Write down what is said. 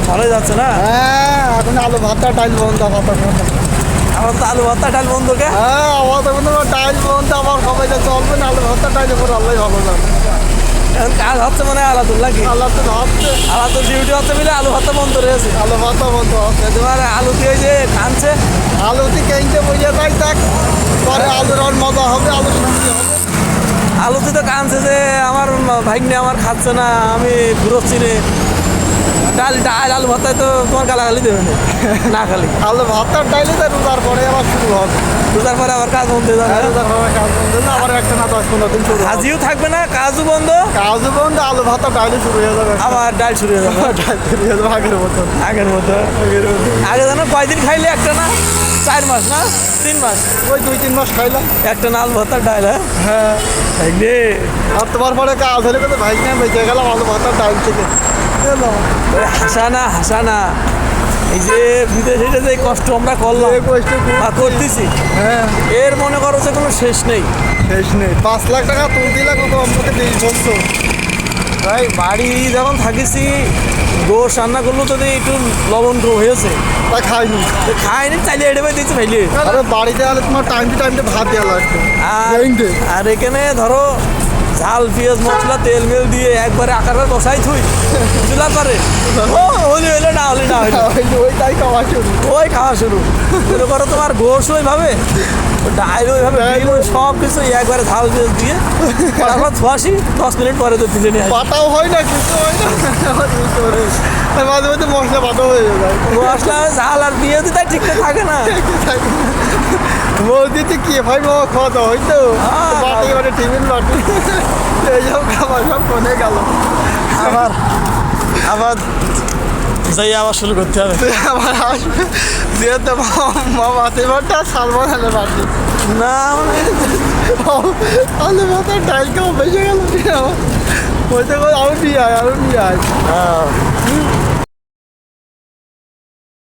ভালোই যাচ্ছে না? হ্যাঁ, এখন আলু ভর্তা ডাল বন্ধ ভাতা আমার তো আলু ভর্তা ডাল বন্ধ কে? হ্যাঁ, আমার তো কোনো ডাল বন্ধ আমার সবাই যা চলবে না আলু ভর্তা ডাল উপর আল্লাহ ভালো যাবে। এখন কাজ হচ্ছে মানে আলাদুল নাকি? আল্লাহ তো ভাবছে আলাদুল ডিউটি হচ্ছে বলে আলু ভর্তা বন্ধ রয়েছে। আলু ভর্তা বন্ধ হবে। তোমার আলু দিয়ে যে কানছে আলু দিয়ে কেনতে বইয়া যায় দেখ পরে আলুর আর মজা হবে আলু সবজি হবে। আলুতে তো কানছে যে আমার ভাগ্নে আমার খাচ্ছে না, আমি ঘুরোচ্ছি রে। ডাল ডাল আলু ভর্তায় তো তোমার গালাগালি দেবে না, না খালি আলু ভর্তার ডাইলে তো রোজার পরে আবার শুরু হবে। রোজার পরে আবার কাজ বন্ধ হয়ে যাবে। রোজার পরে কাজ বন্ধ না আবার একটা না 10-15 দিন শুরু হবে। হাজিও থাকবে না, কাজও বন্ধ, কাজও বন্ধ আলু ভর্তা ডাইলে শুরু হয়ে যাবে। আবার ডাল শুরু হয়ে যাবে ডাল শুরু হয়ে যাবে আগের মতো। আগের মতো। আগে জানো কয়দিন খাইলে একটা না 4 মাস না 3 মাস ওই 2-3 মাস খাইলাম একটা না আলু ভর্তার ডাল। হ্যাঁ হ্যাঁ। ভাগ্নে আর তোমার পরে কাজ হলে কিন্তু ভাই না বেঁচে গেলাম আলু ভর্তার ডাল থেকে এলো। হাসা না এই যে বিদেশে যে কষ্ট আমরা করলাম এই কষ্ট খুব- বা করতেছি, হ্যাঁ এর মনে করো যে কোনো শেষ নেই। শেষ নেই 5 লাখ টাকা তুলতে লাগলো তো আমাকে 20 বছর। ভাই বাড়ি যখন থাকিছি গোশ রান্না করলো তো একটু লবণ হয়েছে, তা খাইনি। তো খাইনি চাইলে এড়ে ভাই দিচ্ছে ভাইলে। আরে বাড়িতে আলে তোমার টাইম টু টাইম ভাত দেওয়া লাগবে। আর আর এখানে ধরো ঝাল পেঁয়াজ মশলা তেল মেল দিয়ে একবারে আকারে বসাই থুই চুলার পরে ও হলে হলে না হলে না হলে ওইটাই খাওয়া শুরু। ওই খাওয়া শুরু মনে করো তোমার গোশ ওইভাবে ডাইল ওইভাবে ডিম সব কিছু একবারে ঝাল পেঁয়াজ দিয়ে তারপর ধোয়াশি 10 মিনিট পরে তো তুলে নিয়ে আসি। পাতাও হয় না কিছু হয় না মাঝে মাঝে মশলা পাতা হয়ে যায়। মশলা ঝাল আর পেঁয়াজ তাই ঠিকঠাক থাকে না। বৌদিতে কি ভাই বাবা খাওয়া দাওয়া হইতো হ্যাঁ, বাটি মানে টিফিন বাটি এইসব খাবার সব কোনে গেল। আবার আবার যাই আবার শুরু করতে হবে। আমার আসবে যেহেতু মামাতে বাটা সালমান আলে বাটি না মানে আলে মাথা ডাইল খাওয়া বেঁচে গেল। ওইটা আরো নিয়ে আয় আরো নিয়ে আয়।